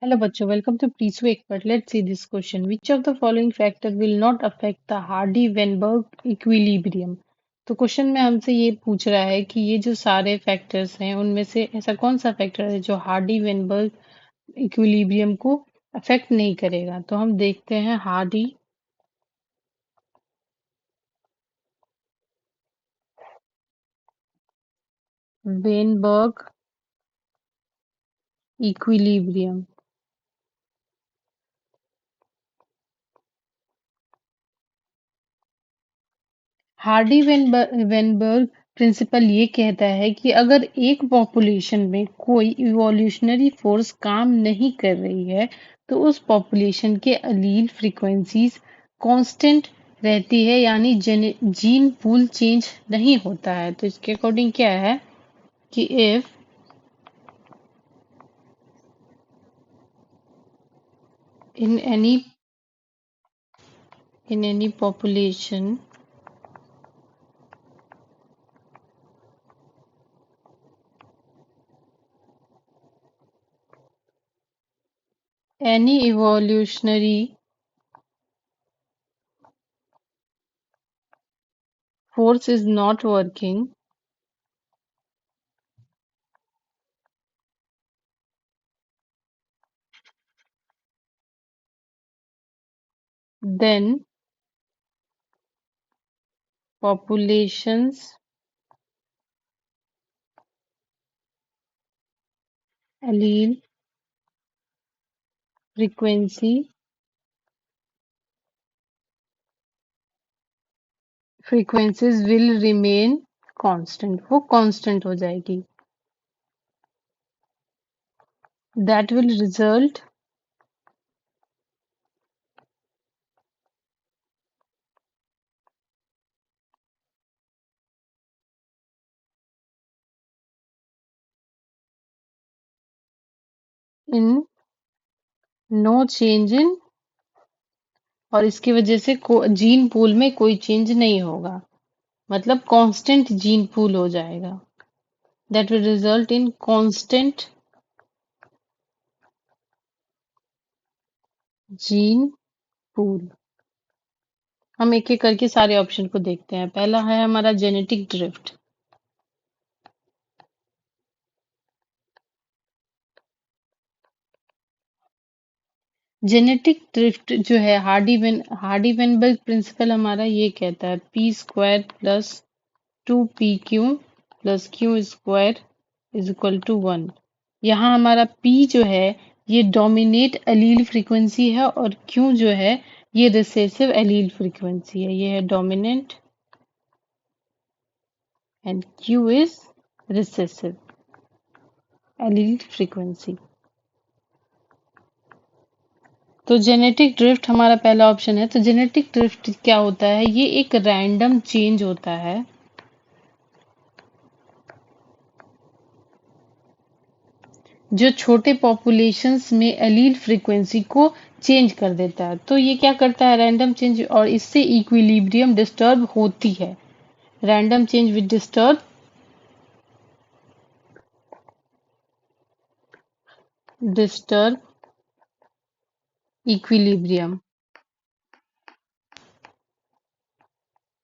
Hello, bachcho. Welcome to Presu Expert. Let's see this question. Which of the following factors will not affect the Hardy-Weinberg equilibrium? तो question में हमसे ये पूछ रहा है कि ये जो सारे फैक्टर्स हैं उनमें से ऐसा कौन सा फैक्टर है जो हार्डी वेनबर्ग इक्विलिब्रियम को अफेक्ट नहीं करेगा। तो हम देखते हैं Hardy Weinberg equilibrium. Hardy Weinberg principle ये कहता है कि अगर एक पॉपुलेशन में कोई इवोल्यूशनरी फोर्स काम नहीं कर रही है तो उस पॉपुलेशन के अलील फ्रीक्वेंसीज कांस्टेंट रहती है, यानी जीन पूल चेंज नहीं होता है। तो इसके अकॉर्डिंग क्या है कि if in any population any evolutionary force is not working, then populations allele frequencies will remain constant, वो constant हो जाएगी। That will result in no change in, और इसकी वजह से जीन पूल में कोई चेंज नहीं होगा, मतलब कांस्टेंट जीन पूल हो जाएगा। That will result in constant gene pool. हम एक एक करके सारे ऑप्शन को देखते हैं। पहला है हमारा जेनेटिक ड्रिफ्ट। जेनेटिक ड्रिफ्ट जो है हार्डी वेनबर्ग प्रिंसिपल हमारा ये कहता है P square plus 2pq plus Q square is equal to 1। यहाँ हमारा p जो है ये डोमिनेट एलील फ्रीक्वेंसी है और q जो है ये रिसेसिव एलील फ्रीक्वेंसी है। ये है dominant and q is recessive allele frequency. तो जेनेटिक ड्रिफ्ट हमारा पहला ऑप्शन है। तो जेनेटिक ड्रिफ्ट क्या होता है? ये एक रैंडम चेंज होता है जो छोटे पॉपुलेशंस में एलील फ्रीक्वेंसी को चेंज कर देता है। तो ये क्या करता है? रैंडम चेंज, और इससे इक्विलिब्रियम डिस्टर्ब होती है। Random change with disturb equilibrium.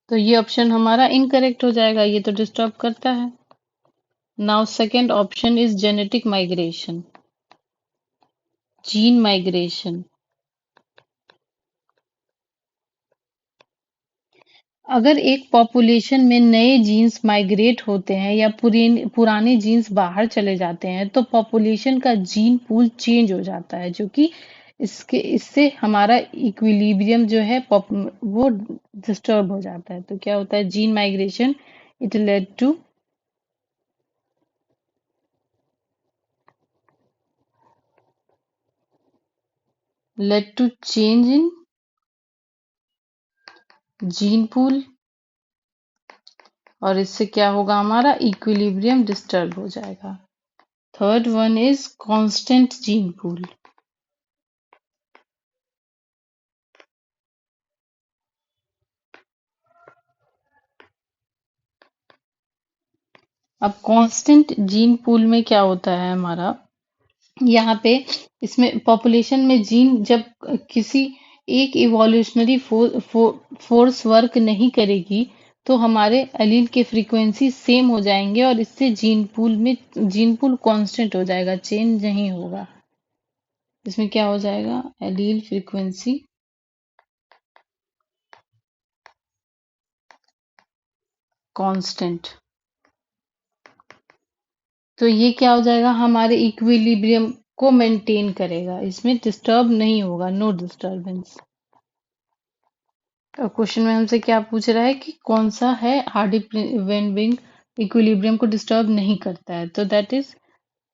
तो ये ऑप्शन हमारा इनकरेक्ट हो जाएगा, ये तो डिस्टर्ब करता है। Now second option is genetic migration, gene migration. अगर एक पॉपुलेशन में नए जीन्स माइग्रेट होते हैं या पुराने जीन्स बाहर चले जाते हैं तो पॉपुलेशन का जीन पूल चेंज हो जाता है, जो कि इससे हमारा इक्विलिब्रियम जो है वो डिस्टर्ब हो जाता है। तो क्या होता है? Gene migration it led to change in gene pool, और इससे क्या होगा? हमारा इक्विलिब्रियम डिस्टर्ब हो जाएगा। Third one is constant gene pool. अब कांस्टेंट जीन पूल में क्या होता है हमारा यहाँ पे इसमें पॉपुलेशन में जीन जब किसी एक इवोल्यूशनरी फोर्स वर्क नहीं करेगी तो हमारे एलील के फ्रीक्वेंसी सेम हो जाएंगे और इससे जीन पूल कांस्टेंट हो जाएगा, चेंज नहीं होगा। इसमें क्या हो जाएगा, एलील फ्रीक्वेंसी कांस्टेंट। तो ये क्या हो जाएगा, हमारे इक्विलिब्रियम को मेंटेन करेगा, इसमें डिस्टर्ब नहीं होगा, नो डिस्टर्बेंस। क्वेश्चन में हमसे क्या पूछ रहा है कि कौन सा है हार्डी वेनबिंग इक्विलिब्रियम को डिस्टर्ब नहीं करता है, तो दैट इज,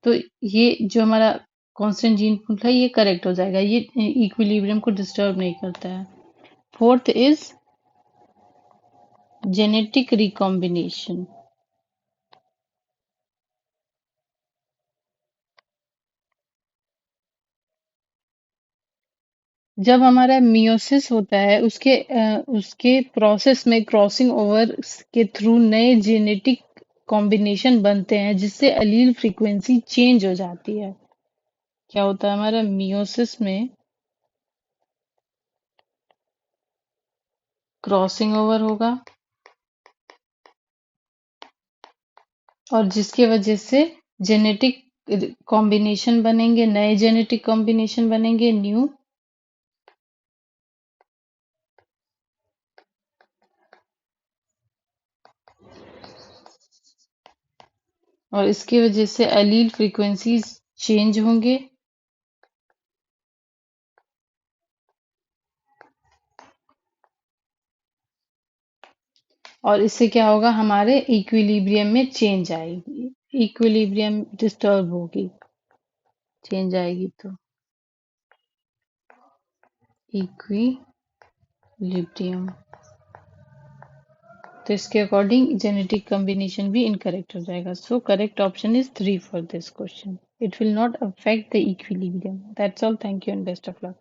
तो ये जो हमारा कांस्टेंट जीन पूल है ये करेक्ट हो जाएगा, ये इक्विलिब्रियम को डिस्टर्ब नहीं करता है। Fourth is genetic recombination. जब हमारा मियोसिस होता है उसके प्रोसेस में क्रॉसिंग ओवर के थ्रू नए जेनेटिक कॉम्बिनेशन बनते हैं जिससे अलील फ्रीक्वेंसी चेंज हो जाती है। क्या होता है, हमारा मियोसिस में क्रॉसिंग ओवर होगा और जिसकी वजह से जेनेटिक कॉम्बिनेशन बनेंगे, नए जेनेटिक कॉम्बिनेशन बनेंगे, न्यू, और इसकी वजह से एलील फ्रीक्वेंसीज चेंज होंगे और इससे क्या होगा, हमारे इक्विलिब्रियम में चेंज आएगी, इक्विलिब्रियम डिस्टर्ब होगी, चेंज आएगी तो इक्विलिब्रियम। तो इसके अकॉर्डिंग जेनेटिक कॉम्बिनेशन भी इनकरेक्ट हो जाएगा, so correct option is 3 for this question, it will not affect the equilibrium. That's all, thank you and best of luck.